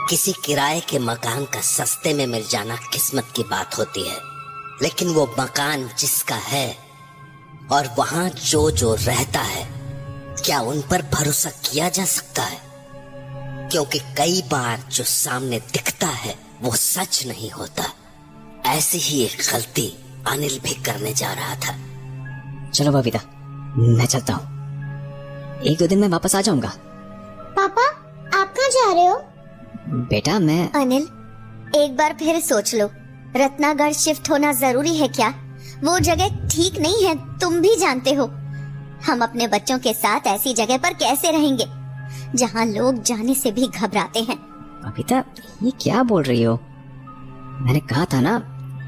किसी किराए के मकान का सस्ते में मिल जाना किस्मत की बात होती है, लेकिन वो मकान जिसका है और वहां जो जो रहता है, क्या उन पर भरोसा किया जा सकता है? क्योंकि कई बार जो सामने दिखता है वो सच नहीं होता। ऐसी ही एक गलती अनिल भी करने जा रहा था। चलो बबीता, मैं चलता हूँ, 1-2 दिन में वापस आ जाऊंगा। पापा, आप कहाँ जा रहे हो? बेटा मैं अनिल, एक बार फिर सोच लो, रत्नागढ़ शिफ्ट होना जरूरी है क्या? वो जगह ठीक नहीं है, तुम भी जानते हो। हम अपने बच्चों के साथ ऐसी जगह पर कैसे रहेंगे जहाँ लोग जाने से भी घबराते हैं? बबीता, ये क्या बोल रही हो? मैंने कहा था ना,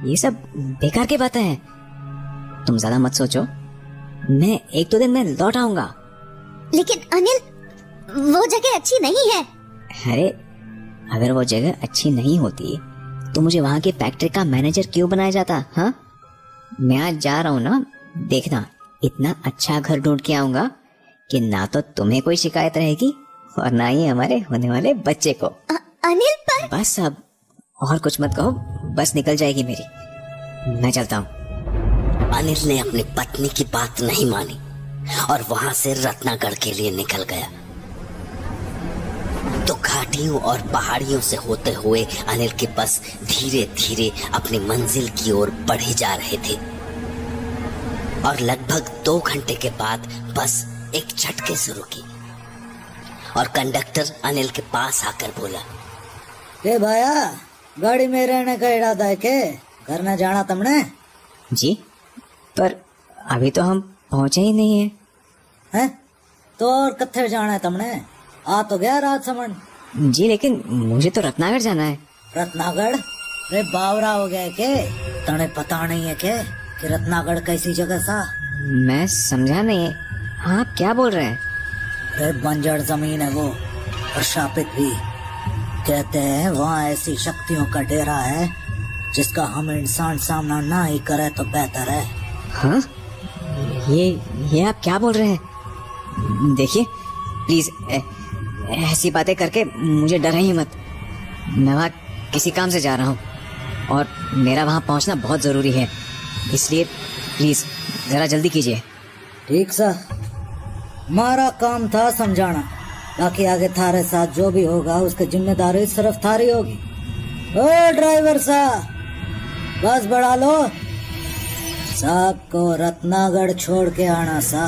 ये सब बेकार की बातें हैं। तुम ज्यादा मत सोचो, मैं 1-2 दिन में लौट आऊंगा। लेकिन अनिल, वो जगह अच्छी नहीं है। अरे, अगर वो जगह अच्छी नहीं होती तो मुझे वहां की फैक्ट्री का मैनेजर क्यों बनाया जाता? हाँ, मैं आज जा रहा हूँ ना, देखना इतना अच्छा घर ढूंढ के आऊंगा कि ना तो तुम्हें कोई शिकायत रहेगी और ना ही हमारे होने वाले बच्चे को। अनिल पर बस अब और कुछ मत कहो, बस निकल जाएगी मेरी, मैं चलता हूँ। अनिल ने अपनी पत्नी की बात नहीं मानी और वहां से रत्नागढ़ के लिए निकल गया। तो घाटियों और पहाड़ियों से होते हुए अनिल के बस धीरे धीरे अपनी मंजिल की ओर बढ़े जा रहे थे और लगभग 2 घंटे के बाद बस एक झटके से रुकी और कंडक्टर अनिल के पास आकर बोला, के भाया, गाड़ी में रहने का इरादा है के? घर न जाना तुमने? जी, पर अभी तो हम पहुंचे ही नहीं हैं? तो और कत्थे जाना है तुमने? आ तो गया राजसमंद। जी, लेकिन मुझे तो रत्नागढ़ जाना है। रत्नागढ़? रे बावरा हो गया के? तने पता नहीं है के कि रत्नागढ़ कैसी जगह सा? मैं समझा नहीं, आप क्या बोल रहे हैं? रे बंजर जमीन है वो, और शापित भी। कहते हैं वहाँ ऐसी शक्तियों का डेरा है जिसका हम इंसान सामना ना ही करे तो बेहतर है। हाँ, ये आप क्या बोल रहे हैं? देखिए प्लीज, ऐसी बातें करके मुझे डरा ही मत। मैं वहाँ किसी काम से जा रहा हूँ और मेरा वहाँ पहुँचना बहुत जरूरी है, इसलिए प्लीज जरा जल्दी कीजिए। ठीक सा, हमारा काम था समझाना, बाकी आगे थारे साथ जो भी होगा उसकी जिम्मेदारी सिर्फ थारी होगी। ओ ड्राइवर साहब, बस बढ़ा लो, सबको रत्नागढ़ छोड़ के आना सा।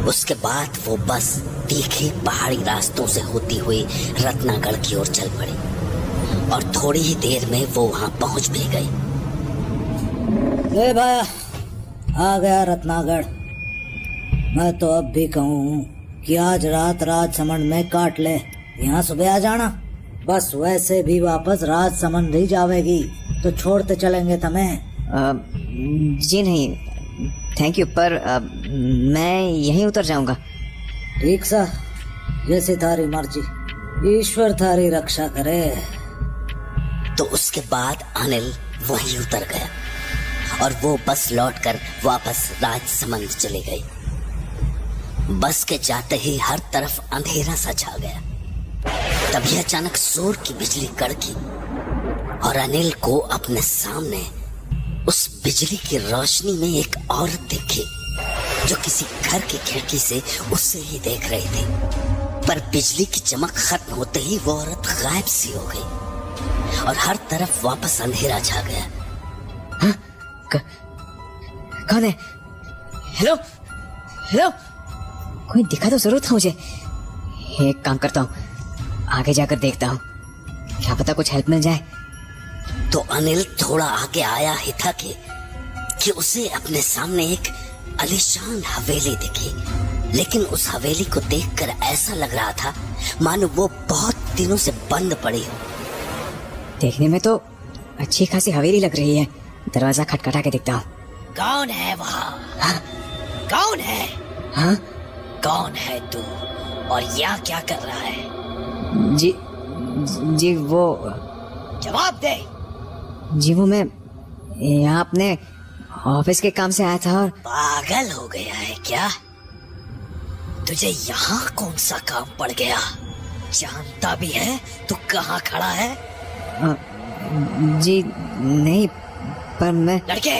उसके बाद वो बस तीखे पहाड़ी रास्तों से होती हुई रत्नागढ़ की ओर चल पड़ी और थोड़ी ही देर में वो वहां पहुंच भी गई। ले भाया, आ गया रत्नागढ़। मैं तो अब भी कहूँ कि आज रात राजसमंद में काट ले, यहाँ सुबह आ जाना। बस वैसे भी वापस राजसमंद ही जावेगी तो छोड़ते चलेंगे तुम्हें। जी नहीं, थैंक यू, पर मैं यहीं उतर जाऊंगा। ठीक सा, जैसे थारी मर्जी, ईश्वर थारी रक्षा करे। तो उसके बाद अनिल वहीं उतर गया और वो बस लौटकर वापस राजसमंद चली गई। बस के जाते ही हर तरफ अंधेरा सा छा गया। तभी अचानक जोर की बिजली कड़की और अनिल को अपने सामने उस बिजली की रोशनी में एक औरत दिखी जो किसी घर की खिड़की से उसे ही देख रही थी। पर बिजली की चमक खत्म होते ही वो औरत गायब सी हो गई और हर तरफ वापस अंधेरा छा गया। हाँ? कौन है? हेलो हेलो, कोई दिखा तो जरूर था मुझे। एक काम करता हूँ, आगे जाकर देखता हूँ, क्या पता कुछ हेल्प मिल जाए। तो अनिल थोड़ा आगे आया ही था कि उसे अपने सामने एक आलीशान हवेली दिखी, लेकिन उस हवेली को देखकर ऐसा लग रहा था मानो वो बहुत दिनों से बंद पड़ी हो। देखने में तो अच्छी खासी हवेली लग रही है, दरवाजा खटखटा के देखता हूँ। कौन है वहाँ? हाँ? कौन है? हाँ? कौन है तू और यहाँ क्या कर रहा है? जी वो जवाब दे। जी वो मैं यहाँ अपने ऑफिस के काम से आया था। और पागल हो गया है क्या? तुझे यहाँ कौन सा काम पड़ गया? जानता भी है तू कहाँ खड़ा है? जी नहीं, पर मैं लड़के,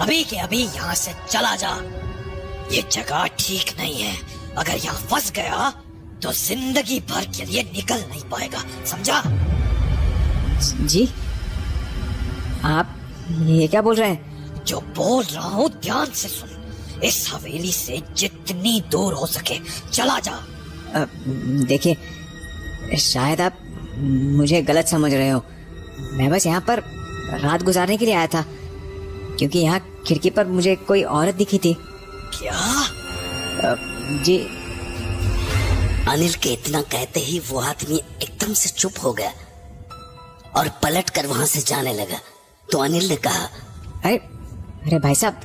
अभी के अभी यहाँ से चला जा। ये जगह ठीक नहीं है। अगर यहाँ फंस गया तो जिंदगी भर के लिए निकल नहीं पाएगा, समझा? जी आप ये क्या बोल रहे हैं? जो बोल रहा हूँ ध्यान से सुन। इस हवेली से जितनी दूर हो सके चला जा। देखिए, शायद आप मुझे गलत समझ रहे हो। मैं बस यहाँ पर रात गुजारने के लिए आया था, क्योंकि यहाँ खिड़की पर मुझे कोई औरत दिखी थी। क्या? जी। अनिल के इतना कहते ही वो आदमी एकदम से चुप हो गया और पलट कर वहां से जाने लगा। तो अनिल ने कहा, अरे भाई साहब,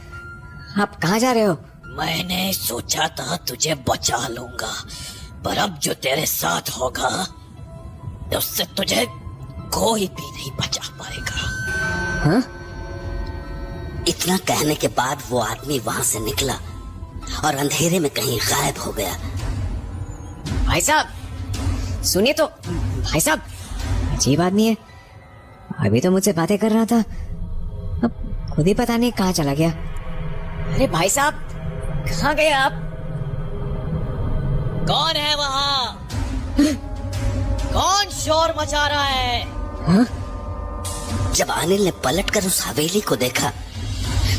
आप कहाँ जा रहे हो? मैंने सोचा था तुझे बचा लूंगा, पर अब जो तेरे साथ होगा उससे तुझे कोई भी नहीं बचा पाएगा। हाँ? इतना कहने के बाद वो आदमी वहां से निकला और अंधेरे में कहीं गायब हो गया। भाई साहब सुनिए तो, भाई साहब अजीब आदमी है। अभी तो मुझसे बातें कर रहा था, अब खुद ही पता नहीं कहाँ चला गया। अरे भाई साहब, कहाँ गए आप? कौन है वहाँ? कौन शोर मचा रहा है? हाँ? जब अनिल ने पलटकर उस हवेली को देखा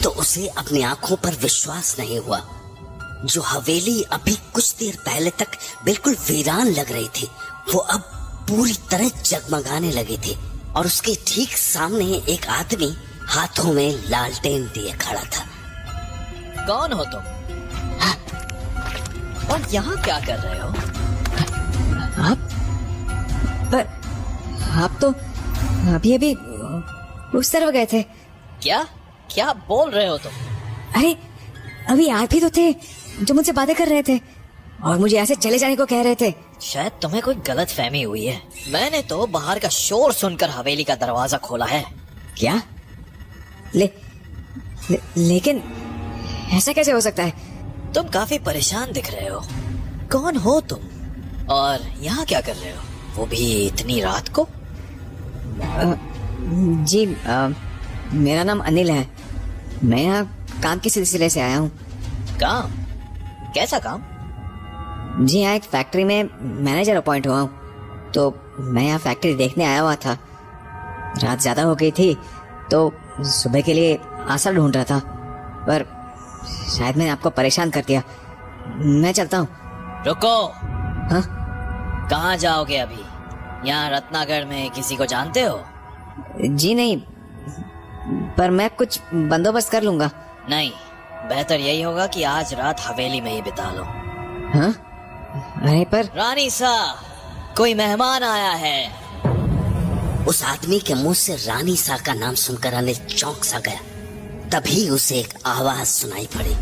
तो उसे अपनी आंखों पर विश्वास नहीं हुआ। जो हवेली अभी कुछ देर पहले तक बिल्कुल वीरान लग रही थी, वो अब पूरी तरह जगमगाने लगी थी और उसके ठीक सामने एक आदमी हाथों में लालटेन लिए खड़ा था। कौन हो तुम? और यहाँ क्या कर रहे हो? आप? पर आप तो अभी अभी उस तरफ गए थे। क्या क्या बोल रहे हो तुम? अरे अभी आप ही तो थे जो मुझसे बातें कर रहे थे और मुझे ऐसे चले जाने को कह रहे थे। शायद तुम्हें कोई गलत फहमी हुई है। मैंने तो बाहर का शोर सुनकर हवेली का दरवाजा खोला है। क्या? लेकिन ऐसा कैसे हो सकता है? तुम काफी परेशान दिख रहे हो। कौन हो तुम और यहाँ क्या कर रहे हो, वो भी इतनी रात को? जी मेरा नाम अनिल है। मैं यहाँ काम के सिलसिले से आया हूँ। काम? कैसा काम? जी यहाँ एक फैक्ट्री में मैनेजर अपॉइंट हुआ हूँ, तो मैं यहाँ फैक्ट्री देखने आया हुआ था। रात ज्यादा हो गई थी तो सुबह के लिए आसरा ढूंढ रहा था, पर शायद मैंने आपको परेशान कर दिया। मैं चलता हूँ। रुको। हाँ? कहाँ जाओगे अभी? यहाँ रत्नागढ़ में किसी को जानते हो? जी नहीं, पर मैं कुछ बंदोबस्त कर लूंगा। नहीं, बेहतर यही होगा कि आज रात हवेली में ही बिता लो। हाँ? अरे पर रानी सा, कोई मेहमान आया है। उस आदमी के मुंह से रानी सा का नाम सुनकर अनिल चौंक सा गया। तभी उसे एक आवाज सुनाई पड़ी।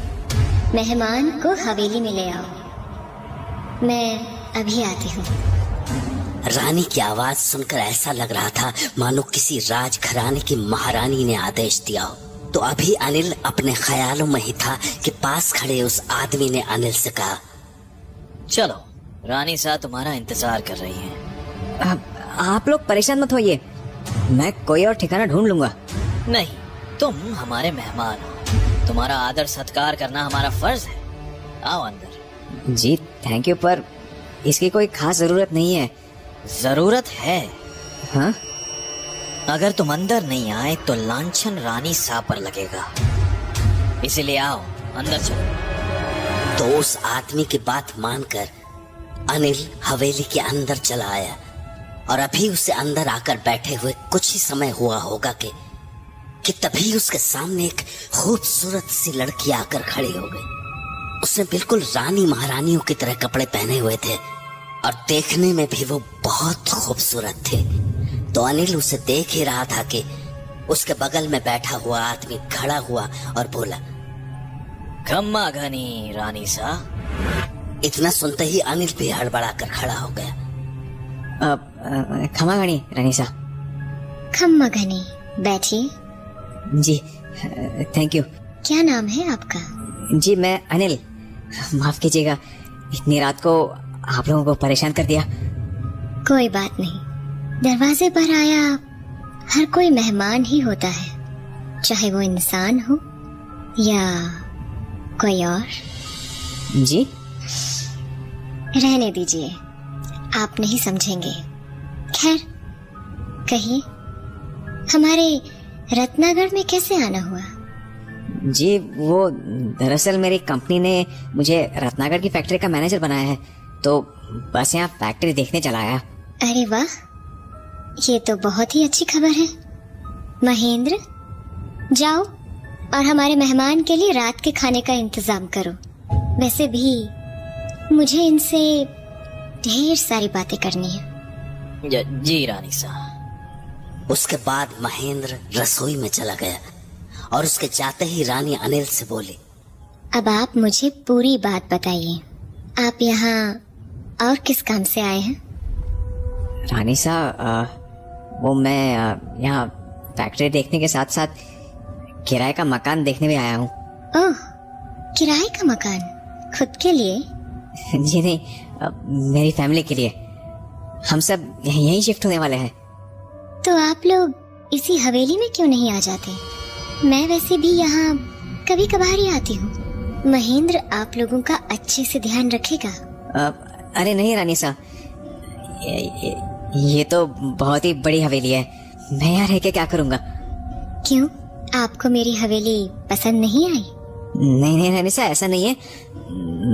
मेहमान को हवेली में ले आओ, मैं अभी आती हूँ। रानी की आवाज सुनकर ऐसा लग रहा था मानो किसी राजघराने की महारानी ने आदेश दिया हो। तो अभी अनिल अपने ख्यालों में ही था कि पास खड़े उस आदमी ने अनिल से कहा, चलो, रानी साहब तुम्हारा इंतजार कर रही हैं। आप लोग परेशान मत होइए, मैं कोई और ठिकाना ढूंढ लूंगा। नहीं, तुम हमारे मेहमान हो, तुम्हारा आदर सत्कार करना हमारा फर्ज है। आओ अंदर। जी थैंक यू, पर इसकी कोई खास जरूरत नहीं है। जरूरत है। हाँ? अगर तुम अंदर नहीं आए तो लांछन रानी साहब पर लगेगा, इसलिए आओ अंदर चलो। तो उस आदमी की बात मानकर अनिल हवेली के अंदर चला आया और अभी उसे अंदर आकर बैठे हुए कुछ ही समय हुआ होगा कि तभी उसके सामने एक खूबसूरत सी लड़की आकर खड़ी हो गई। उसने बिल्कुल रानी महारानियों की तरह कपड़े पहने हुए थे और देखने में भी वो बहुत खूबसूरत थे। तो अनिल उसे देख ही रहा था कि उसके बगल में बैठा हुआ आदमी खड़ा हुआ और बोला, खम्मा घनी रानी सा। इतना सुनते ही अनिल भी हड़बड़ा कर खड़ा हो गया। खमा घनी रानी सा। खम्मा घनी, बैठिए। जी थैंक यू। क्या नाम है आपका? जी मैं अनिल। माफ कीजिएगा, इतनी रात को आप लोगों को परेशान कर दिया। कोई बात नहीं, दरवाजे पर आया हर कोई मेहमान ही होता है, चाहे वो इंसान हो या कोई और। जी रहने दीजिए, आप नहीं समझेंगे। खैर कहिए, हमारे रत्नागढ़ में कैसे आना हुआ? जी वो दरअसल मेरी कंपनी ने मुझे रत्नागढ़ की फैक्ट्री का मैनेजर बनाया है, तो बस यहाँ फैक्ट्री देखने चला आया। अरे वाह, ये तो बहुत ही अच्छी खबर है। महेंद्र, जाओ और हमारे मेहमान के लिए रात के खाने का इंतजाम करो। वैसे भी मुझे इनसे ढेर सारी बातें करनी है। जी रानी साहब। उसके बाद महेंद्र रसोई में चला गया और उसके जाते ही रानी अनिल से बोली, अब आप मुझे पूरी बात बताइए, आप यहाँ और किस काम से आए हैं? रानी साहब, वो मैं यहाँ फैक्ट्री देखने के साथ साथ किराए का मकान देखने भी आया हूँ। ओह, किराए का मकान? खुद के लिए? जी नहीं, मेरी फैमिली के लिए। हम सब यहीं शिफ्ट होने वाले हैं। तो आप लोग इसी हवेली में क्यों नहीं आ जाते? मैं वैसे भी यहाँ कभी कभार ही आती हूँ। महेंद्र आप लोगों का अच्छे से ध्यान रखेगा। अरे नहीं रानी साहब, ये तो बहुत ही बड़ी हवेली है, मैं यहाँ रह के क्या करूँगा? क्यों, आपको मेरी हवेली पसंद नहीं आई? नहीं नहीं रानी साहब, ऐसा नहीं है,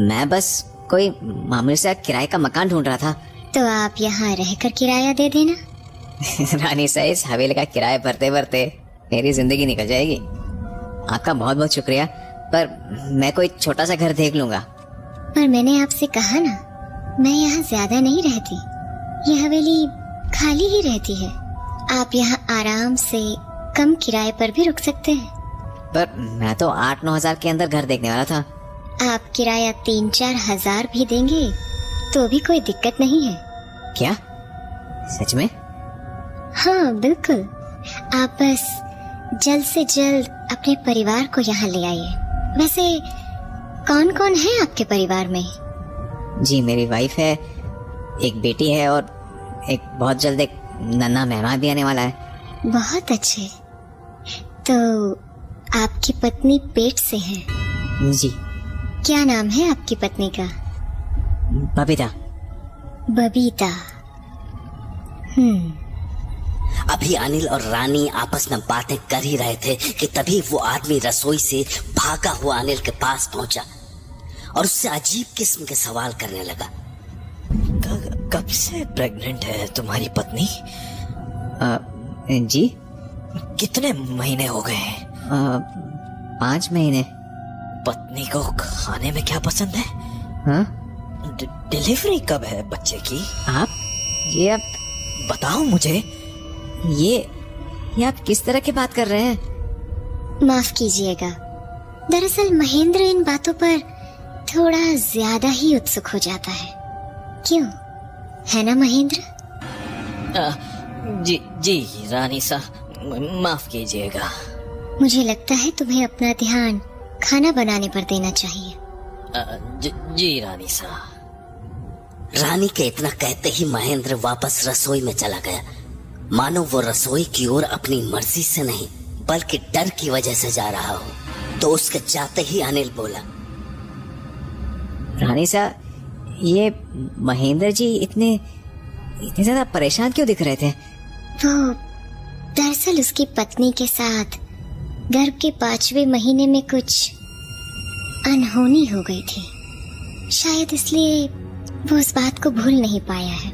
मैं बस कोई मामूली सा किराए का मकान ढूंढ रहा था। तो आप यहाँ रहकर किराया दे देना। रानी साहब, इस हवेली का किराया भरते भरते मेरी जिंदगी निकल जाएगी। आपका बहुत बहुत शुक्रिया, पर मैं कोई छोटा सा घर देख लूंगा। पर मैंने आपसे कहा ना, मैं यहाँ ज्यादा नहीं रहती, ये हवेली खाली ही रहती है। आप यहाँ आराम से कम किराए पर भी रुक सकते हैं। पर मैं तो 8-9 हजार के अंदर घर देखने वाला था। आप किराया 3-4 हजार भी देंगे तो भी कोई दिक्कत नहीं है। क्या सच में? हाँ बिल्कुल, आप बस जल्द से जल्द अपने परिवार को यहाँ ले आइए। वैसे कौन कौन है आपके परिवार में? जी मेरी वाइफ है, एक बेटी है और एक बहुत जल्द एक नन्हा मेहमान भी आने वाला है। बहुत अच्छे, तो आपकी पत्नी पेट से है? जी। क्या नाम है आपकी पत्नी का? बबीता। बबीता। अभी अनिल और रानी आपस में बातें कर ही रहे थे कि तभी वो आदमी रसोई से भागा हुआ अनिल के पास पहुंचा और उससे अजीब किस्म के सवाल करने लगा। कब से प्रेग्नेंट है तुम्हारी पत्नी? जी। कितने महीने हो गए? 5 महीने। पत्नी को खाने में क्या पसंद है? हाँ? डिलीवरी कब है बच्चे की? आप ये आप बताओ मुझे। ये आप किस तरह की बात कर रहे हैं? माफ कीजिएगा, दरअसल महेंद्र इन बातों पर थोड़ा ज्यादा ही उत्सुक हो जाता है। क्यों, है ना महेंद्र? जी रानी साहब, माफ कीजिएगा। मुझे लगता है तुम्हें अपना ध्यान खाना बनाने पर देना चाहिए। जी रानी साहब। रानी के इतना कहते ही महेंद्र वापस रसोई में चला गया, मानो वो रसोई की ओर अपनी मर्जी से नहीं बल्कि डर की वजह से जा रहा हो। तो उसके जाते ही अनिल बोला, रानी साहब, ये महेंद्र जी इतने ज्यादा परेशान क्यों दिख रहे थे? वो दरअसल उसकी पत्नी के साथ गर्भ के 5वें महीने में कुछ अनहोनी हो गई थी, शायद इसलिए वो उस बात को भूल नहीं पाया है।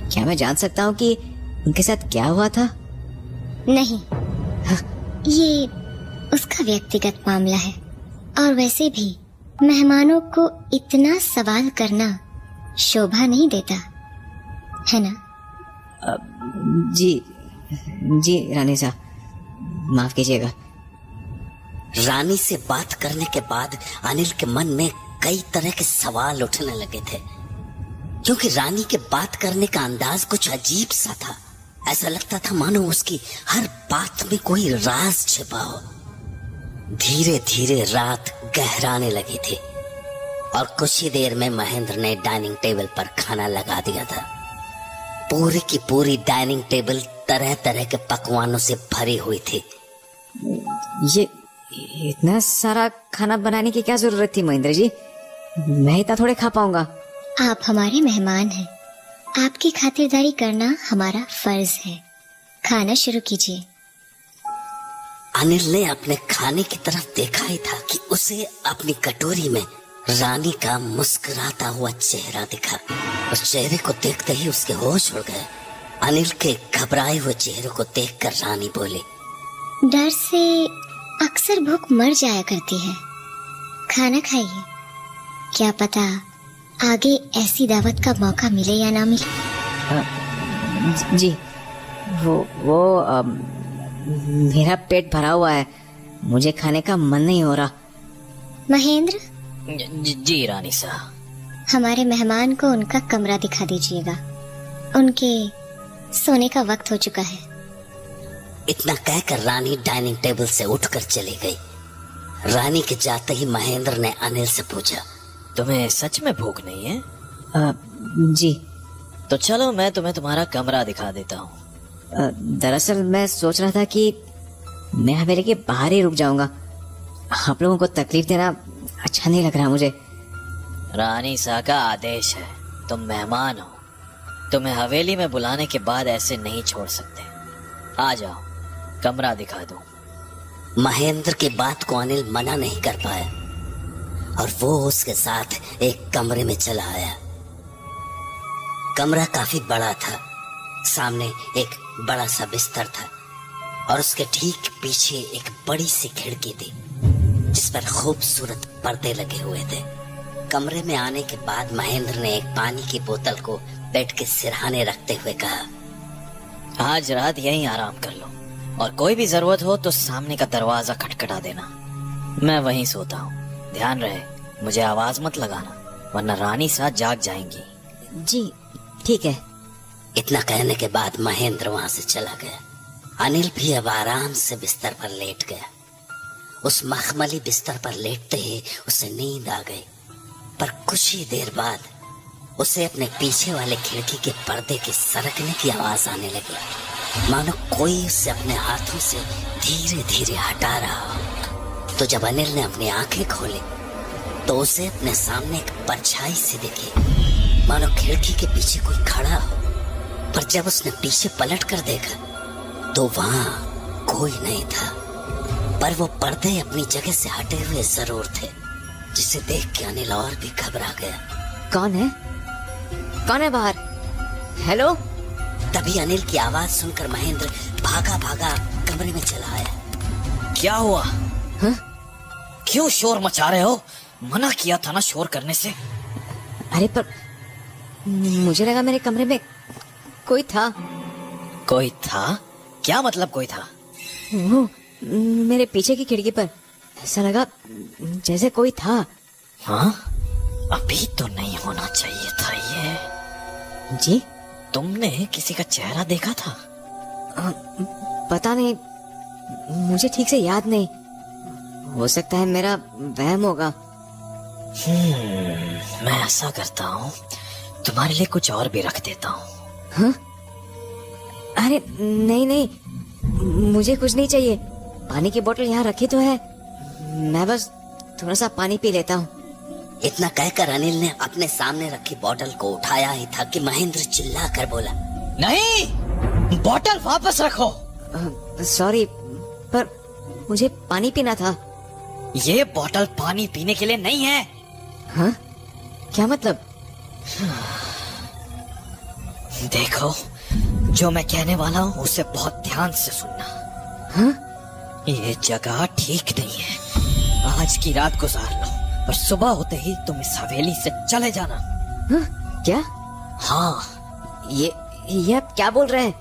क्या मैं जान सकता हूँ कि उनके साथ क्या हुआ था? नहीं, ये उसका व्यक्तिगत मामला है, और वैसे भी मेहमानों को इतना सवाल करना शोभा नहीं देता, है ना? जी रानी साहब, माफ कीजिएगा। रानी से बात करने के बाद अनिल के मन में कई तरह के सवाल उठने लगे थे, क्योंकि रानी के बात करने का अंदाज कुछ अजीब सा था। ऐसा लगता था मानो उसकी हर बात में कोई राज छिपा हो। धीरे धीरे रात गहराने लगी थी। और कुछ ही देर में महेंद्र ने डाइनिंग टेबल पर खाना लगा दिया था। पूरी की पूरी डाइनिंग टेबल तरह तरह के पकवानों से भरी हुई थी। ये इतना सारा खाना बनाने की क्या जरूरत थी महेंद्र जी? मैं इतना थोड़े खा पाऊंगा। आप हमारे मेहमान हैं, आपकी खातिरदारी करना हमारा फर्ज है। खाना शुरू कीजिए। अनिल ने अपने खाने की तरफ देखा ही था कि उसे अपनी कटोरी में रानी का मुस्कुराता हुआ चेहरा दिखा। उस चेहरे को देखते ही उसके होश उड़ गए। अनिल के घबराए हुए चेहरे को देखकर रानी बोली, डर से अक्सर भूख मर जाया करती है। खाना खाइए, क्या पता आगे ऐसी दावत का मौका मिले या ना मिले। जी वो मेरा पेट भरा हुआ है, मुझे खाने का मन नहीं हो रहा। महेंद्र, जी रानी साहब। हमारे मेहमान को उनका कमरा दिखा दीजिएगा, उनके सोने का वक्त हो चुका है। इतना कहकर रानी डाइनिंग टेबल से उठकर चली गई। रानी के जाते ही महेंद्र ने अनिल से पूछा, तुम्हें सच में भूख नहीं है? जी तो चलो मैं तुम्हें तुम्हारा कमरा दिखा देता हूँ। दरअसल मैं सोच रहा था कि मैं हवेली के बाहर ही रुक जाऊंगा। आप लोगों को तकलीफ देना अच्छा नहीं लग रहा मुझे। रानी साहब का आदेश है, तुम मेहमान हो, तुम्हें हवेली में बुलाने के बाद ऐसे नहीं छोड़ सकते। आ जाओ, कमरा दिखा दो। महेंद्र की बात को अनिल मना नहीं कर पाया और वो उसके साथ एक कमरे में चला आया। कमरा काफी बड़ा था। सामने एक बड़ा सा बिस्तर था और उसके ठीक पीछे एक बड़ी सी खिड़की थी जिस पर खूबसूरत पर्दे लगे हुए थे। कमरे में आने के बाद महेंद्र ने एक पानी की बोतल को बेड के सिरहाने रखते हुए कहा, आज रात यहीं आराम कर लो और कोई भी जरूरत हो तो सामने का दरवाजा खटखटा देना, मैं वहीं सोता हूँ। ध्यान रहे, मुझे आवाज मत लगाना वरना रानी साहब जाग जाएंगी। जी ठीक है। इतना कहने के बाद महेंद्र वहां से चला गया। अनिल भी अब आराम से बिस्तर पर लेट गया। उस मखमली बिस्तर पर लेटते ही उसे नींद आ गई, पर कुछ ही देर बाद उसे अपने पीछे वाले खिड़की के पर्दे के सरकने की आवाज आने लगी, मानो कोई उसे अपने हाथों से धीरे धीरे हटा रहा हो। तो जब अनिल ने अपनी आंखें खोली तो उसे अपने सामने एक परछाई सी दिखी, मानो खिड़की के पीछे कोई खड़ा हो। पर जब उसने पीछे पलट कर देखा तो वहां कोई नहीं था, पर वो पर्दे अपनी जगह से हटे हुए जरूर थे, जिसे देख के अनिल और भी घबरा गया। कौन है? कौन है बाहर? हेलो? तभी अनिल की आवाज सुनकर महेंद्र भागा भागा कमरे में चला आया। क्या हुआ? हाँ? क्यों शोर मचा रहे हो? मना किया था ना शोर करने से। अरे पर मुझे लगा मेरे कमरे में कोई था। कोई था? क्या मतलब कोई था? वो मेरे पीछे की खिड़की पर ऐसा लगा जैसे कोई था। हाँ? अभी तो नहीं होना चाहिए था ये। जी? तुमने किसी का चेहरा देखा था? पता नहीं, मुझे ठीक से याद नहीं। हो सकता है मेरा वहम होगा। मैं ऐसा करता हूँ, तुम्हारे लिए कुछ और भी रख देता हूँ। हाँ? अरे नहीं नहीं, मुझे कुछ नहीं चाहिए। पानी की बोतल यहाँ रखी तो है, मैं बस थोड़ा सा पानी पी लेता हूँ। इतना कहकर अनिल ने अपने सामने रखी बोतल को उठाया ही था कि महेंद्र चिल्ला कर बोला, नहीं, बोतल वापस रखो। सॉरी, पर मुझे पानी पीना था। ये बोतल पानी पीने के लिए नहीं है। हाँ? क्या मतलब? देखो, जो मैं कहने वाला हूँ उसे बहुत ध्यान से सुनना। हाँ? ये जगह ठीक नहीं है। आज की रात गुजार लो, पर सुबह होते ही तुम इस हवेली से चले जाना। हाँ? क्या? हाँ। ये आप क्या बोल रहे हैं?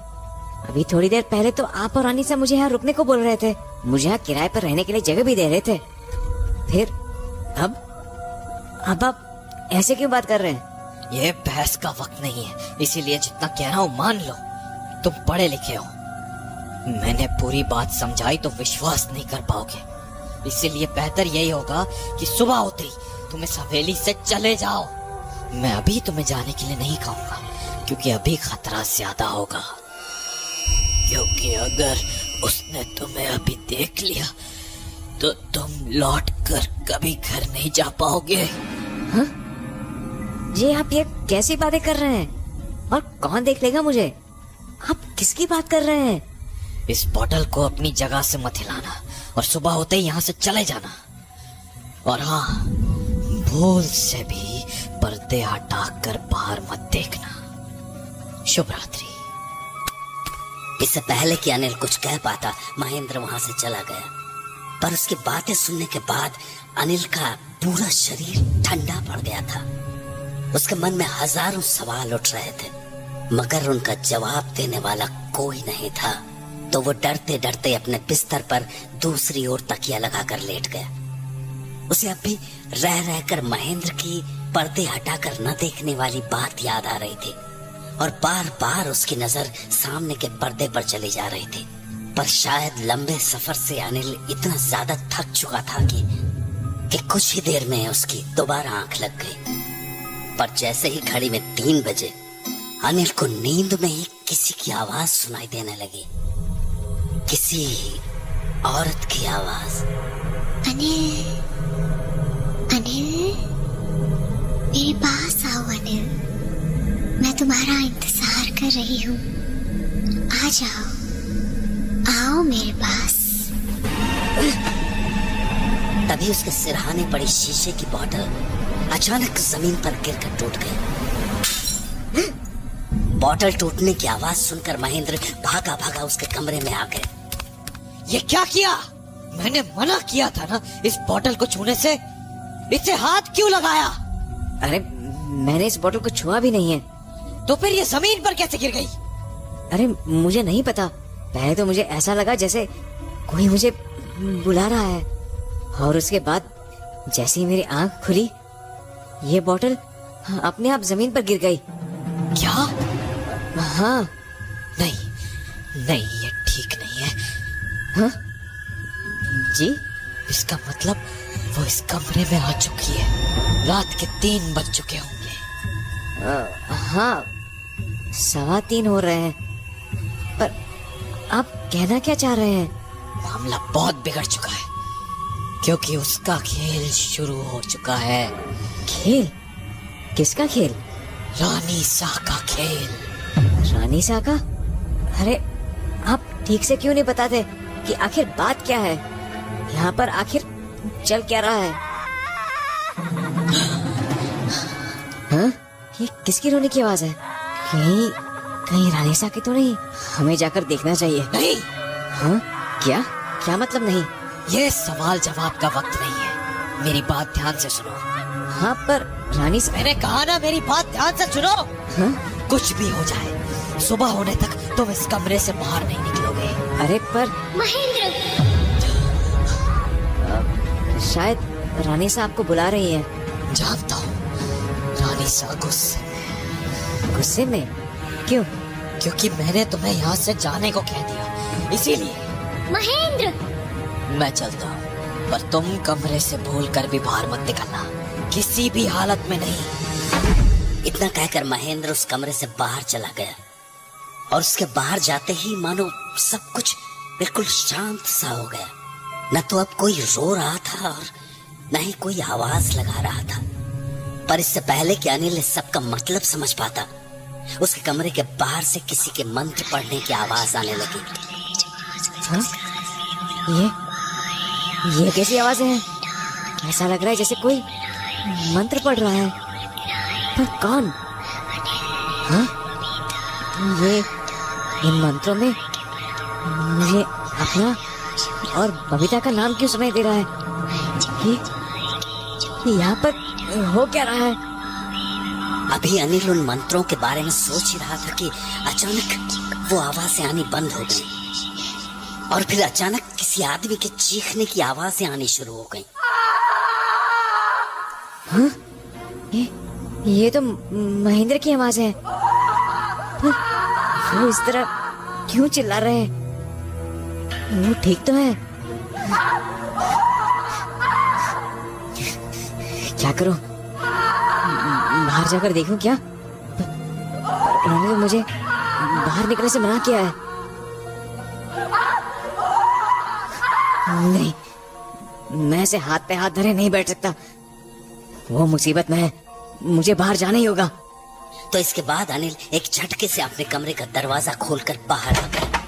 अभी थोड़ी देर पहले तो आप और रानी से मुझे यहाँ रुकने को बोल रहे थे, मुझे यहाँ किराए पर रहने के लिए जगह भी दे रहे थे। फिर अब आप ऐसे क्यों बात कर रहे हैं? ये बहस का वक्त नहीं है, इसीलिए जितना कह रहा हूँ मान लो। तुम पढ़े लिखे हो, मैंने पूरी बात समझाई तो विश्वास नहीं कर पाओगे, इसीलिए बेहतर यही होगा कि सुबह होते ही तुम इस हवेली से चले जाओ। मैं अभी तुम्हें जाने के लिए नहीं कहूंगा, क्योंकि अभी खतरा ज्यादा होगा। क्योंकि अगर उसने तुम्हें अभी देख लिया तो तुम लौट कर कभी घर नहीं जा पाओगे। हाँ? जी आप ये कैसी बातें कर रहे हैं? और कौन देख लेगा मुझे? आप किसकी बात कर रहे हैं? इस बॉटल को अपनी जगह से मत हिलाना और सुबह होते ही यहाँ से चले जाना। और हाँ, भूल से भी पर्दे हटाकर बाहर मत देखना। शुभ रात्रि। इससे पहले कि अनिल कुछ कह पाता, महेंद्र वहां से चला गया। पर उसकी बातें सुनने के बाद अनिल का पूरा शरीर ठंडा पड़ गया था। उसके मन में हजारों सवाल उठ रहे थे, मगर उनका जवाब देने वाला कोई नहीं था। तो वो डरते डरते अपने बिस्तर पर दूसरी ओर तकिया लगाकर लेट गया। उसे अब भी रह रहकर महेंद्र की पर्दे हटाकर न देखने वाली बात याद आ रही थी, और बार बार उसकी नजर सामने के पर्दे पर चली जा रही थी। पर शायद लंबे सफर से अनिल इतना ज्यादा थक चुका था कि कुछ ही देर में उसकी दोबारा आंख लग गई। पर जैसे ही घड़ी में 3 बजे अनिल को नींद में ही किसी की आवाज सुनाई देने लगी। किसी औरत की आवाज। अनिल, अनिल, मेरे पास आओ अनिल, मैं तुम्हारा इंतजार कर रही हूँ। आ जाओ, आओ मेरे पास। तभी उसके सिरहाने पड़ी शीशे की बोतल अचानक जमीन पर गिरकर टूट गई। बोतल टूटने की आवाज सुनकर महेंद्र भागा भागा उसके कमरे में आ गए। ये क्या किया? मैंने मना किया था ना इस बोतल को छूने से। इसे हाथ क्यों लगाया? अरे मैंने इस बोतल को छुआ भी नहीं है। तो फिर ये जमीन पर कैसे गिर गई? अरे मुझे नहीं पता। पहले तो मुझे ऐसा लगा जैसे कोई मुझे बुला रहा है, और उसके बाद जैसे ही मेरी आंख खुली, ये बोतल अपने आप जमीन पर गिर गई। क्या? हाँ। नहीं, ये ठीक नहीं है। हाँ? जी? इसका मतलब वो इस कमरे में आ चुकी है। रात के 3 बज चुके होंगे। हाँ, 3:15 हो रहे हैं। पर आप कहना क्या चाह रहे हैं? मामला बहुत बिगड़ चुका है, क्योंकि उसका खेल शुरू हो चुका है। खेल? किसका खेल? रानी सा का खेल। रानी सा का? अरे आप ठीक से क्यों नहीं बताते कि आखिर बात क्या है? यहाँ पर आखिर चल क्या रहा है? हाँ? ये किसकी रोने की आवाज है? कहीं कहीं रानी सा की तो नहीं? हमें जाकर देखना चाहिए। नहीं। हाँ? क्या? क्या मतलब नहीं? ये सवाल जवाब का वक्त नहीं है। मेरी बात ध्यान से सुनो। हाँ पर रानी सा... मैंने कहा ना, मेरी बात ध्यान से सुनो। हाँ? कुछ भी हो जाए, सुबह होने तक तुम इस कमरे से बाहर नहीं निकलोगे। अरे पर महेंद्र, शायद रानी सा आपको बुला रही है। जानता हूँ, रानी सा गुस्से में? क्यों? क्योंकि मैंने तुम्हें यहाँ से जाने को कह दिया, इसीलिए। महेंद्र, मैं चलता हूँ, पर तुम कमरे से भूल कर भी बाहर मत निकलना, किसी भी हालत में नहीं। इतना कहकर महेंद्र उस कमरे से बाहर चला गया, और उसके बाहर जाते ही मानो सब कुछ बिल्कुल शांत सा हो गया। न तो अब कोई रो रहा था और न ही कोई आवाज लगा रहा था। पर इससे पहले कि अनिल इस सब का मतलब समझ पाता, उसके कमरे के बाहर से किसी के मंत्र पढ़ने की आवाज आने लगी। हाँ? ये कैसी आवाजें हैं? ऐसा लग रहा है जैसे कोई मंत्र पढ़ रहा है। पर कौन? हाँ? ये इन मंत्रों में मुझे अपना और बबीता का नाम क्यों सुनाई दे रहा है? ये यहाँ पर हो क्या रहा है? अभी अनिल उन मंत्रों के बारे में सोच ही रहा था कि अचानक वो आवाजें आनी बंद हो गई, और फिर अचानक किसी आदमी के चीखने की आवाजें आनी शुरू हो गई। हाँ? ये तो महेंद्र की आवाज है। पर वो इस तरह क्यों चिल्ला रहे हैं? वो ठीक तो है? क्या करूं? बाहर जाकर देखूं क्या? उन्होंने तो मुझे बाहर निकलने से मना किया है। नहीं, मैं ऐसे हाथ पे हाथ धरे नहीं बैठ सकता। वो मुसीबत में है, मुझे बाहर जाना ही होगा। तो इसके बाद अनिल एक झटके से अपने कमरे का दरवाजा खोलकर बाहर आ गया।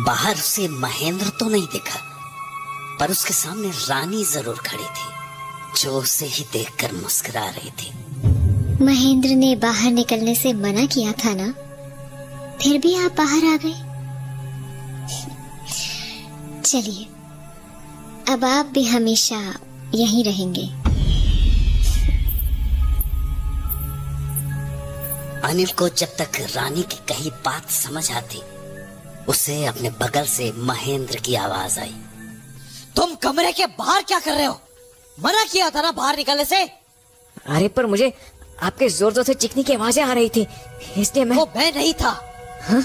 बाहर उसे महेंद्र तो नहीं दिखा, पर उसके सामने रानी जरूर खड़ी थी, जो उसे ही देखकर मुस्कुरा रही थी। महेंद्र ने बाहर निकलने से मना किया था ना, फिर भी आप बाहर आ गए। चलिए, अब आप भी हमेशा यहीं रहेंगे। अनिल को जब तक रानी की कही बात समझ आती, उसे अपने बगल से महेंद्र की आवाज आई। तुम कमरे के बाहर क्या कर रहे हो? मना किया था ना बाहर निकलने से। अरे पर मुझे आपके जोर जोर से चीखने की आवाजें आ रही थी, इसलिए मैं। वो मैं नहीं था। हाँ?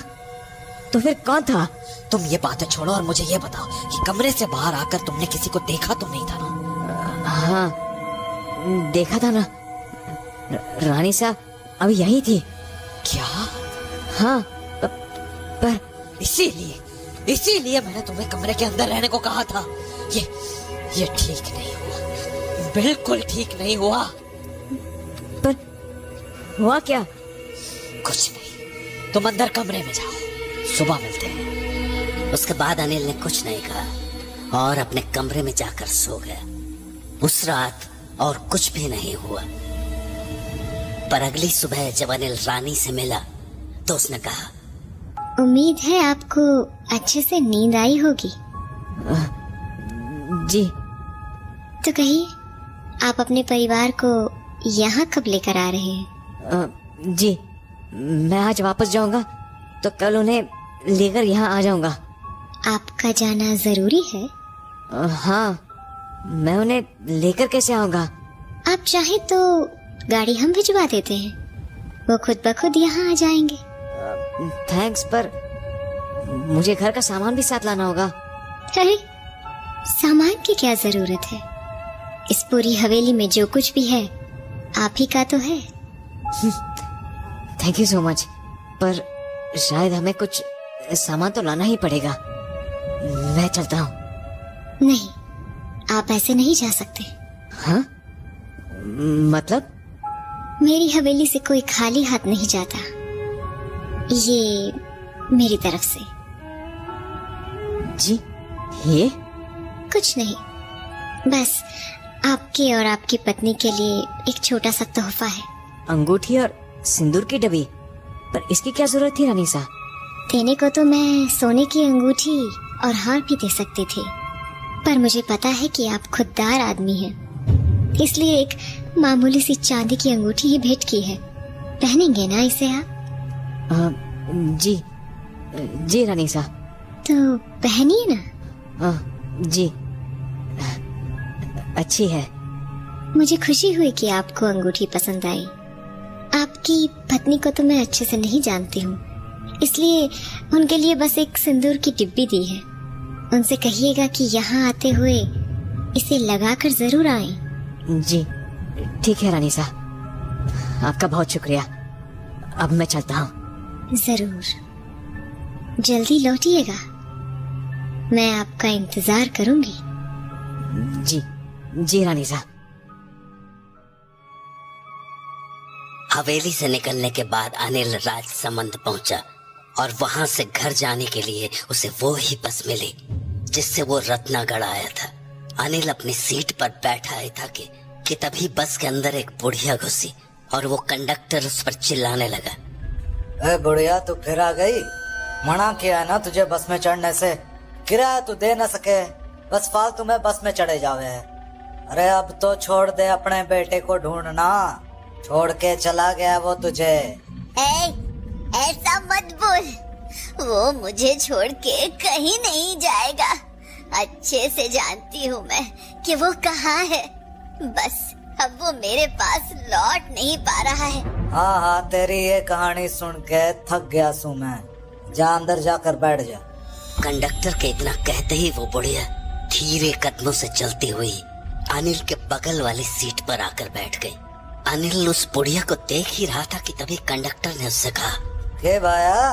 तो फिर कौन था? तुम ये बातें छोड़ो और मुझे ये बताओ कि कमरे से बाहर आकर तुमने किसी को देखा तो नहीं था ना? हाँ, देखा था ना। रानी साहब अभी यही थी। क्या? हाँ, पर इसीलिए मैंने तुम्हें कमरे के अंदर रहने को कहा था। ये ठीक नहीं हुआ, बिल्कुल ठीक नहीं हुआ। पर हुआ क्या? कुछ नहीं, तुम अंदर कमरे में जाओ, सुबह मिलते हैं। उसके बाद अनिल ने कुछ नहीं कहा और अपने कमरे में जाकर सो गया। उस रात और कुछ भी नहीं हुआ। पर अगली सुबह जब अनिल रानी से मिला तो उसने कहा, उम्मीद है आपको अच्छे से नींद आई होगी। जी। तो कहिए, आप अपने परिवार को यहाँ कब लेकर आ रहे हैं? जी, मैं आज वापस जाऊंगा तो कल उन्हें लेकर यहाँ आ जाऊंगा। आपका जाना जरूरी है? हाँ, मैं उन्हें लेकर कैसे आऊंगा? आप चाहे तो गाड़ी हम भिजवा देते हैं, वो खुद ब खुद यहाँ आ जाएंगे। थैंक्स, पर मुझे घर का सामान भी साथ लाना होगा। अरे, सामान की क्या जरूरत है? इस पूरी हवेली में जो कुछ भी है आप ही का तो है। थैंक यू सो मच, पर शायद हमें कुछ सामान तो लाना ही पड़ेगा। मैं चलता हूँ। नहीं, आप ऐसे नहीं जा सकते। हाँ? मतलब? मेरी हवेली से कोई खाली हाथ नहीं जाता, ये मेरी तरफ से। जी, ये कुछ नहीं, बस आपके और आपकी पत्नी के लिए एक छोटा सा तोहफा है। अंगूठी और सिंदूर की डब्बी, पर इसकी क्या जरूरत थी रानी साहब? देने को तो मैं सोने की अंगूठी और हार भी दे सकती थी, पर मुझे पता है कि आप खुददार आदमी हैं, इसलिए एक मामूली सी चांदी की अंगूठी ही भेंट की है। पहनेंगे ना इसे आप? जी जी रानी साहब। तो पहनिए ना। जी, अच्छी है। मुझे खुशी हुई कि आपको अंगूठी पसंद आई। आपकी पत्नी को तो मैं अच्छे से नहीं जानती हूँ, इसलिए उनके लिए बस एक सिंदूर की डिब्बी दी है। उनसे कहिएगा कि यहाँ आते हुए इसे लगाकर जरूर आएं। जी ठीक है रानी साहब, आपका बहुत शुक्रिया। अब मैं चलता हूँ। जरूर, जल्दी लौटिएगा, मैं आपका इंतजार करूंगी। जी जी रानी साहब। हवेली से निकलने के बाद अनिल राजसमंद पहुंचा और वहां से घर जाने के लिए उसे वो ही बस मिली जिससे वो रत्नागढ़ आया था। अनिल अपनी सीट पर बैठा ही था कि तभी बस के अंदर एक बुढ़िया घुसी और वो कंडक्टर उस पर चिल्लाने लगा। ए बुढ़िया, तू फिर आ गई? मना किया है ना तुझे बस में चढ़ने से, किराया तू दे न सके, बस फालतू में बस में चढ़े जावे। अरे अब तो छोड़ दे, अपने बेटे को ढूंढना, छोड़ के चला गया वो तुझे। ऐसा मत बोल, वो मुझे छोड़ के कहीं नहीं जाएगा। अच्छे से जानती हूँ मैं कि वो कहाँ है, बस अब वो मेरे पास लौट नहीं पा रहा है। हाँ हाँ, तेरी ये कहानी सुन के थक गया सू मैं, जा अंदर जाकर बैठ जा। कंडक्टर के इतना कहते ही वो बुढ़िया धीरे कदमों से चलती हुई अनिल के बगल वाली सीट पर आकर बैठ गई। अनिल उस बुढ़िया को देख ही रहा था कि तभी कंडक्टर ने उससे कहा, के भाया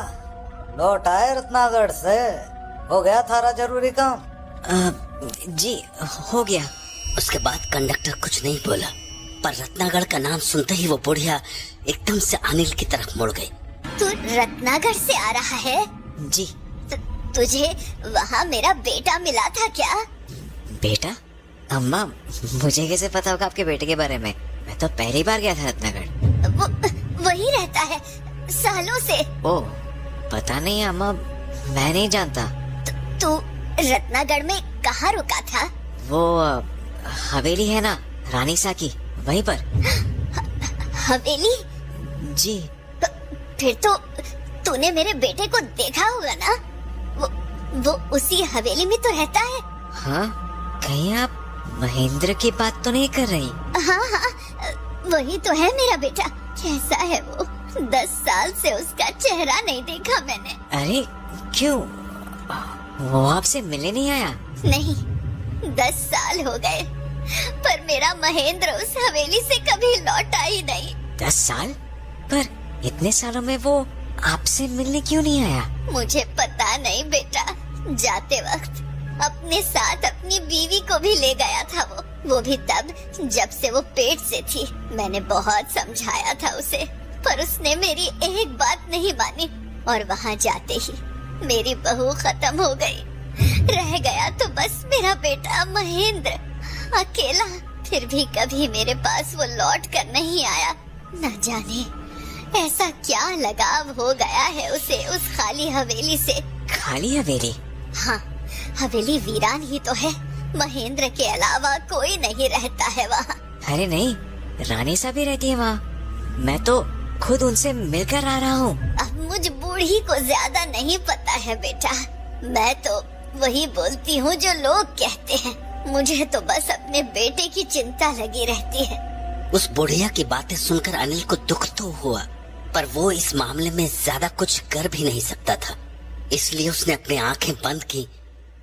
लौट आए रत्नागढ़ से? हो गया थारा जरूरी काम? जी हो गया। उसके बाद कंडक्टर कुछ नहीं बोला, पर रत्नागढ़ का नाम सुनते ही वो बुढ़िया एकदम से अनिल की तरफ मुड़ गई। तू रत्नागढ़ से आ रहा है? जी। तुझे वहाँ मेरा बेटा मिला था क्या? बेटा? अम्मा, मुझे कैसे पता होगा आपके बेटे के बारे में? मैं तो पहली बार गया था रत्नागढ़। वो वही रहता है सालों से। ओह, पता नहीं अम्मा, मैं नहीं जानता। तू रत्नागढ़ में कहाँ रुका था? वो हवेली है ना रानी सा की, वहीं पर। हवेली? जी। फिर तो तूने मेरे बेटे को देखा होगा ना? वो उसी हवेली में तो रहता है। हाँ, कहीं आप महेंद्र की बात तो नहीं कर रही? हाँ, वही तो है मेरा बेटा। कैसा है वो? 10 साल से उसका चेहरा नहीं देखा मैंने। अरे क्यों, वो आपसे मिलने नहीं आया? नहीं, 10 साल हो गए, पर मेरा महेंद्र उस हवेली से कभी लौटा ही नहीं। 10 साल? पर इतने सालों में वो आपसे मिलने क्यों नहीं आया? मुझे पता नहीं बेटा। जाते वक्त अपने साथ अपनी बीवी को भी ले गया था वो भी तब जब से वो पेट से थी। मैंने बहुत समझाया था उसे, पर उसने मेरी एक बात नहीं मानी और वहाँ जाते ही मेरी बहू खत्म हो गई। रह गया तो बस मेरा बेटा महेंद्र, अकेला। फिर भी कभी मेरे पास वो लौट कर नहीं आया। न जाने ऐसा क्या लगाव हो गया है उसे उस खाली हवेली से। खाली हवेली? हाँ, हवेली वीरान ही तो है। महेंद्र के अलावा कोई नहीं रहता है वहाँ। अरे नहीं, रानी सा भी रहती है वहाँ। मैं तो खुद उनसे मिलकर आ रहा हूँ। अब मुझ बूढ़ी को ज्यादा नहीं पता है बेटा। मैं तो वही बोलती हूँ जो लोग कहते हैं। मुझे तो बस अपने बेटे की चिंता लगी रहती है। उस बुढ़िया की बातें सुनकर अनिल को दुख तो हुआ, पर वो इस मामले में ज्यादा कुछ कर भी नहीं सकता था। इसलिए उसने अपनी आंखें बंद की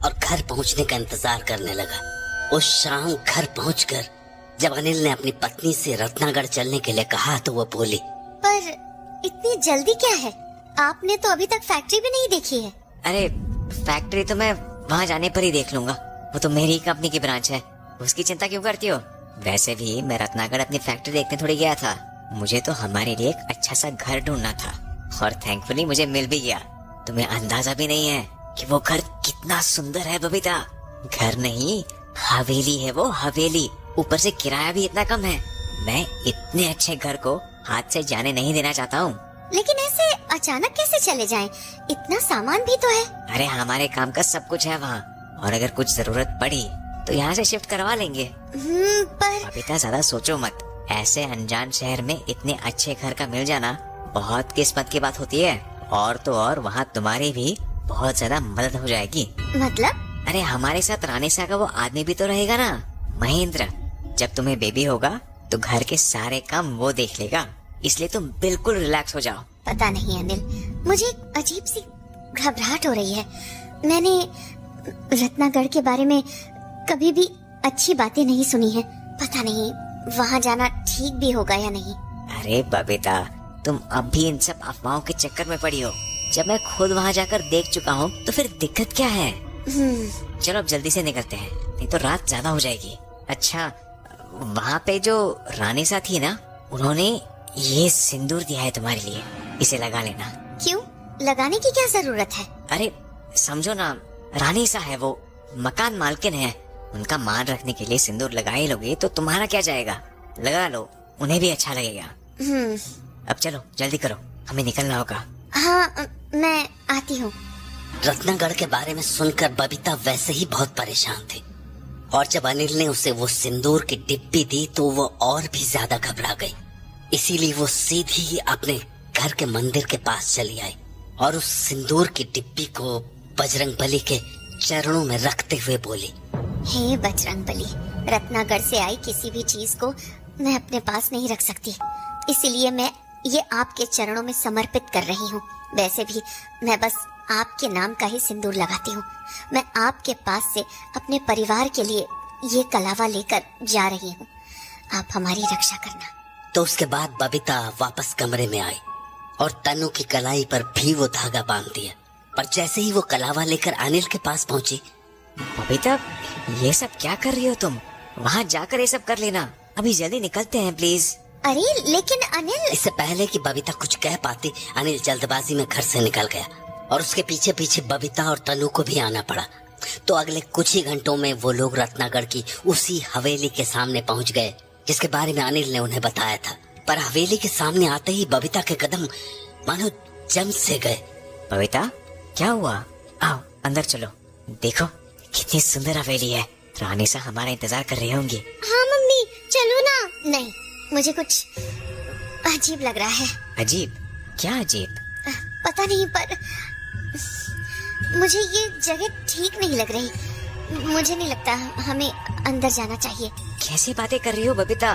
और घर पहुंचने का इंतजार करने लगा। उस शाम घर पहुंचकर जब अनिल ने अपनी पत्नी से रत्नागढ़ चलने के लिए कहा तो वो बोली, पर इतनी जल्दी क्या है? आपने तो अभी तक फैक्ट्री भी नहीं देखी है। अरे फैक्ट्री तो मैं वहाँ जाने पर ही देख लूंगा। वो तो मेरी कंपनी की ब्रांच है, उसकी चिंता क्यों करती हो? वैसे भी मैं रत्नागढ़ अपनी फैक्ट्री देखने थोड़ी गया था। मुझे तो हमारे लिए एक अच्छा सा घर ढूंढना था और थैंकफुली मुझे मिल भी गया। तुम्हें अंदाजा भी नहीं है कि वो घर कितना सुंदर है बबीता। घर नहीं, हवेली है वो, हवेली। ऊपर से किराया भी इतना कम है। मैं इतने अच्छे घर को हाथ से जाने नहीं देना चाहता हूँ। लेकिन ऐसे अचानक कैसे चले जाएं? इतना सामान भी तो है। अरे हमारे काम का सब कुछ है वहाँ, और अगर कुछ जरूरत पड़ी तो यहाँ से शिफ्ट करवा लेंगे। पर बबीता ज्यादा सोचो मत। ऐसे अनजान शहर में इतने अच्छे घर का मिल जाना बहुत किस्मत की बात होती है। और तो और वहाँ तुम्हारी भी बहुत ज्यादा मदद हो जाएगी। मतलब? अरे हमारे साथ रानी सा का वो आदमी भी तो रहेगा ना, महेंद्र। जब तुम्हें बेबी होगा तो घर के सारे काम वो देख लेगा, इसलिए तुम बिल्कुल रिलैक्स हो जाओ। पता नहीं अनिल, मुझे एक अजीब सी घबराहट हो रही है। मैंने रत्नागढ़ के बारे में कभी भी अच्छी बातें नहीं सुनी है। पता नहीं वहाँ जाना ठीक भी होगा या नहीं। अरे बबीता, तुम अब भी इन सब अफवाहों के चक्कर में पड़ी हो। जब मैं खुद वहाँ जाकर देख चुका हूँ तो फिर दिक्कत क्या है? चलो अब जल्दी से निकलते हैं, नहीं तो रात ज्यादा हो जाएगी। अच्छा, वहाँ पे जो रानी सा थी ना, उन्होंने ये सिंदूर दिया है तुम्हारे लिए, इसे लगा लेना। क्यों? लगाने की क्या जरूरत है? अरे समझो ना, रानी सा है वो, मकान मालकिन है। उनका मान रखने के लिए सिंदूर लगा ही लोगे तो तुम्हारा क्या जाएगा? लगा लो, उन्हें भी अच्छा लगेगा। अब चलो जल्दी करो, हमें निकलना होगा। हाँ, मैं आती हूँ। रत्नागढ़ के बारे में सुनकर बबीता वैसे ही बहुत परेशान थी, और जब अनिल ने उसे वो सिंदूर की डिब्बी दी तो वो और भी ज्यादा घबरा गई। इसीलिए वो सीधी ही अपने घर के मंदिर के पास चली आई और उस सिंदूर की डिब्बी को बजरंगबली के चरणों में रखते हुए बोली, हे बजरंगबली, रत्नागढ़ से आई किसी भी चीज को मैं अपने पास नहीं रख सकती, इसीलिए मैं ये आपके चरणों में समर्पित कर रही हूँ। वैसे भी मैं बस आपके नाम का ही सिंदूर लगाती हूँ। मैं आपके पास से अपने परिवार के लिए ये कलावा लेकर जा रही हूँ, आप हमारी रक्षा करना। तो उसके बाद बबीता वापस कमरे में आई और तनु की कलाई पर भी वो धागा बांध दिया। पर जैसे ही वो कलावा लेकर अनिल के पास पहुंची, बबीता, ये सब क्या कर रही हो तुम? वहाँ जाकर ये सब कर लेना, अभी जल्दी निकलते हैं प्लीज। अरे लेकिन अनिल। इससे पहले कि बबीता कुछ कह पाती, अनिल जल्दबाजी में घर से निकल गया और उसके पीछे पीछे बबीता और तनु को भी आना पड़ा। तो अगले कुछ ही घंटों में वो लोग रत्नागढ़ की उसी हवेली के सामने पहुंच गए जिसके बारे में अनिल ने उन्हें बताया था। पर हवेली के सामने आते ही बबीता के कदम मानो जम से गए। बबीता, क्या हुआ? आओ अंदर चलो, देखो कितनी सुंदर हवेली है। रानी सा हमारा इंतजार कर रही होंगी। हाँ मम्मी, चलो ना। नहीं, मुझे कुछ अजीब लग रहा है। अजीब? क्या अजीब? पता नहीं, पर मुझे ये जगह ठीक नहीं लग रही। मुझे नहीं लगता हमें अंदर जाना चाहिए। कैसी बातें कर रही हो बबीता?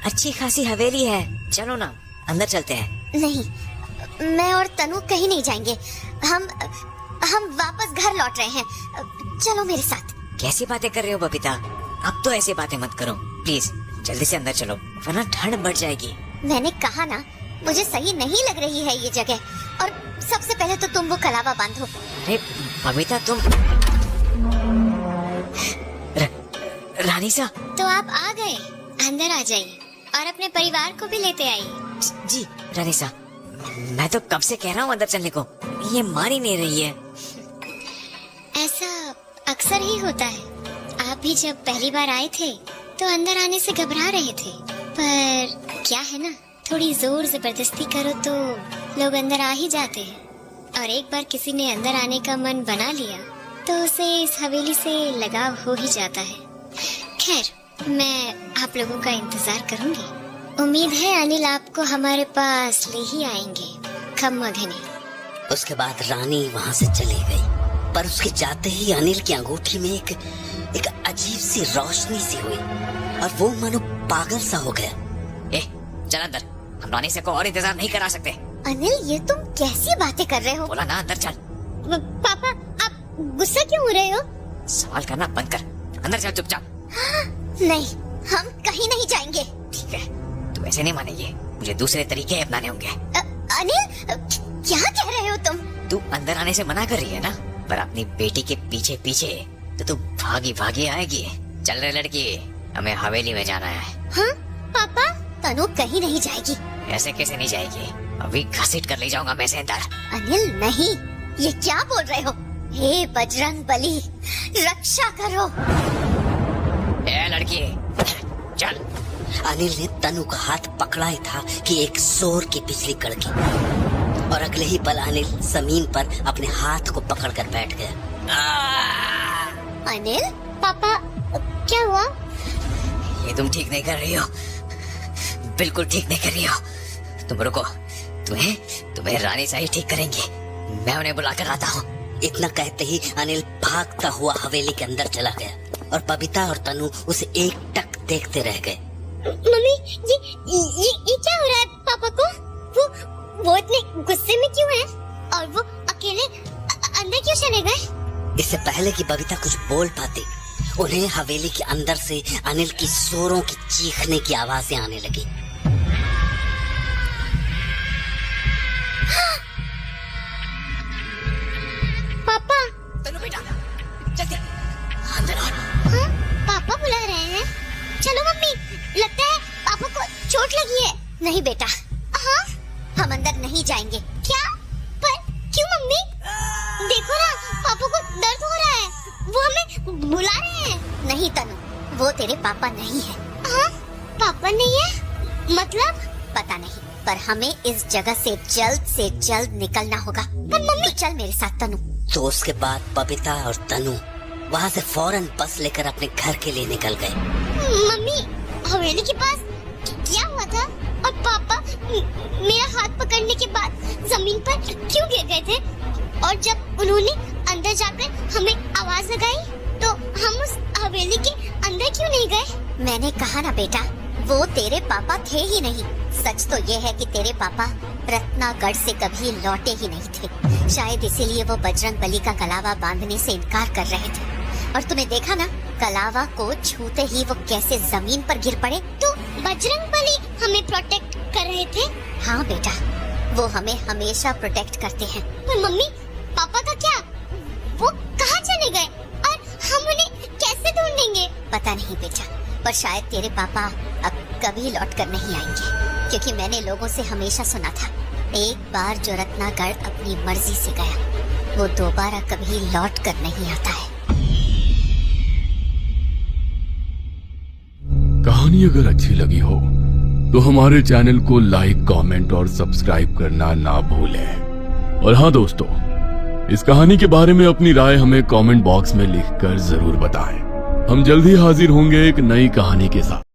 अच्छी खासी हवेली है, चलो ना अंदर चलते हैं। नहीं, मैं और तनु कहीं नहीं जाएंगे। हम वापस घर लौट रहे हैं। चलो मेरे साथ। कैसी बातें कर रही हो बबीता? अब तो ऐसी बातें मत करो प्लीज, जल्दी से अंदर चलो वरना ठंड बढ़ जाएगी। मैंने कहा ना, मुझे सही नहीं लग रही है ये जगह। और सबसे पहले तो तुम वो कलावा बांधो। अरे बबीता, तुम रानी सा। तो आप आ गए, अंदर आ जाइए और अपने परिवार को भी लेते आइए। जी रानी सा, मैं तो कब से कह रहा हूँ अंदर चलने को, ये मान ही नहीं रही है। ऐसा अक्सर ही होता है। आप भी जब पहली बार आए थे तो अंदर आने से घबरा रहे थे, पर क्या है ना, थोड़ी जोर जबरदस्ती करो तो लोग अंदर आ ही जाते हैं। और एक बार किसी ने अंदर आने का मन बना लिया तो उसे इस हवेली से लगाव हो ही जाता है। खैर, मैं आप लोगों का इंतजार करूंगी। उम्मीद है अनिल आपको हमारे पास ले ही आएंगे। खम्मघने। उसके बाद रानी वहाँ से चली गई। पर उसके जाते ही अनिल की अंगूठी में एक अजीब सी रोशनी सी हुई और वो मानो पागल सा हो गया। ए, चल अंदर, हम रानी से को और इंतजार नहीं करा सकते। अनिल, ये तुम कैसी बातें कर रहे हो? बोला ना अंदर चल। पापा, आप गुस्सा क्यों हो रहे हो? सवाल करना बंद कर, अंदर चल चुपचाप। नहीं, हम कहीं नहीं जाएंगे। ठीक है, तू ऐसे नहीं मानेगी, मुझे दूसरे तरीके अपनाने होंगे। अनिल, क्या कह रहे हो तुम? तू अंदर आने से मना कर रही है ना, पर अपनी बेटी के पीछे पीछे तो तू भागी भागी आएगी। चल रे लड़की, हमें हवेली में जाना है। हाँ पापा, तनु कहीं नहीं जाएगी। ऐसे कैसे नहीं जाएगी? अभी घसीट कर ले जाऊंगा मैं इसे अंदर। अनिल नहीं, ये क्या बोल रहे हो? हे बजरंग बली, रक्षा करो। ए लड़की, चल। अनिल ने तनु का हाथ पकड़ा ही था कि एक जोर की बिजली कड़की और अगले ही पल अनिल जमीन पर अपने हाथ को पकड़कर बैठ गया। अनिल, पापा क्या हुआ? ये तुम ठीक नहीं कर रही हो, बिल्कुल ठीक नहीं कर रही हो। तुम रुको, तुम्हें रानी सा ही ठीक करेंगी। मैं उन्हें बुला कर आता हूँ। इतना कहते ही अनिल भागता हुआ हवेली के अंदर चला गया और बबीता और तनु उसे एकटक देखते रह गए। मम्मी, ये क्या हो रहा है पापा को? वो इतने गुस्से में क्यों है? और वो अकेले अंदर क्यों चले गए? इससे पहले कि बबीता कुछ बोल पाती, उन्हें हवेली के अंदर से अनिल की जोरों की चीखने की आवाजें आने लगी। पापा, तनु बेटा, जल्दी अंदर आ। हाँ, पापा बुला रहे हैं। चलो मम्मी, लगता है पापा को चोट लगी है। नहीं बेटा, हाँ, हम अंदर नहीं जाएंगे। क्या? पर क्यों मम्मी? देखो ना, पापा को दर्द हो रहा है, वो हमें बुला रहे हैं। नहीं तनु, वो तेरे पापा नहीं है। हाँ, पापा नहीं है? मतलब? पता नहीं, पर हमें इस जगह से जल्द निकलना होगा। पर मम्मी, चल मेरे साथ तनु। तो उसके बाद बबीता और तनु वहाँ से फौरन बस लेकर अपने घर के लिए निकल गए। मम्मी, हवेली के पास क्या हुआ था? और पापा मेरा हाथ पकड़ने के बाद जमीन पर क्यों गिर गए थे? और जब उन्होंने अंदर जाकर हमें आवाज लगाई तो हम उस हवेली के अंदर क्यों नहीं गए? मैंने कहा ना बेटा, वो तेरे पापा थे ही नहीं। सच तो ये है कि तेरे पापा रत्नागढ़ से कभी लौटे ही नहीं थे। शायद इसीलिए वो बजरंग बली का कलावा बांधने से इनकार कर रहे थे। और तूने देखा ना, कलावा को छूते ही वो कैसे जमीन पर गिर पड़े। तो बजरंगबली हमें प्रोटेक्ट कर रहे थे? हाँ बेटा, वो हमें हमेशा प्रोटेक्ट करते हैं। पर मम्मी पापा का क्या? वो कहाँ चले गए और हम उन्हें कैसे ढूंढेंगे? पता नहीं बेटा, पर शायद तेरे पापा अब कभी लौट कर नहीं आएंगे, क्योंकि मैंने लोगों से हमेशा सुना था एक बार जो रत्नागढ़ अपनी मर्जी से गया वो दोबारा कभी लौट कर नहीं आता है। कहानी अगर अच्छी लगी हो तो हमारे चैनल को लाइक, कमेंट और सब्सक्राइब करना ना भूलें। और हाँ दोस्तों, इस कहानी के बारे में अपनी राय हमें कमेंट बॉक्स में लिखकर जरूर बताएं। हम जल्द ही हाजिर होंगे एक नई कहानी के साथ।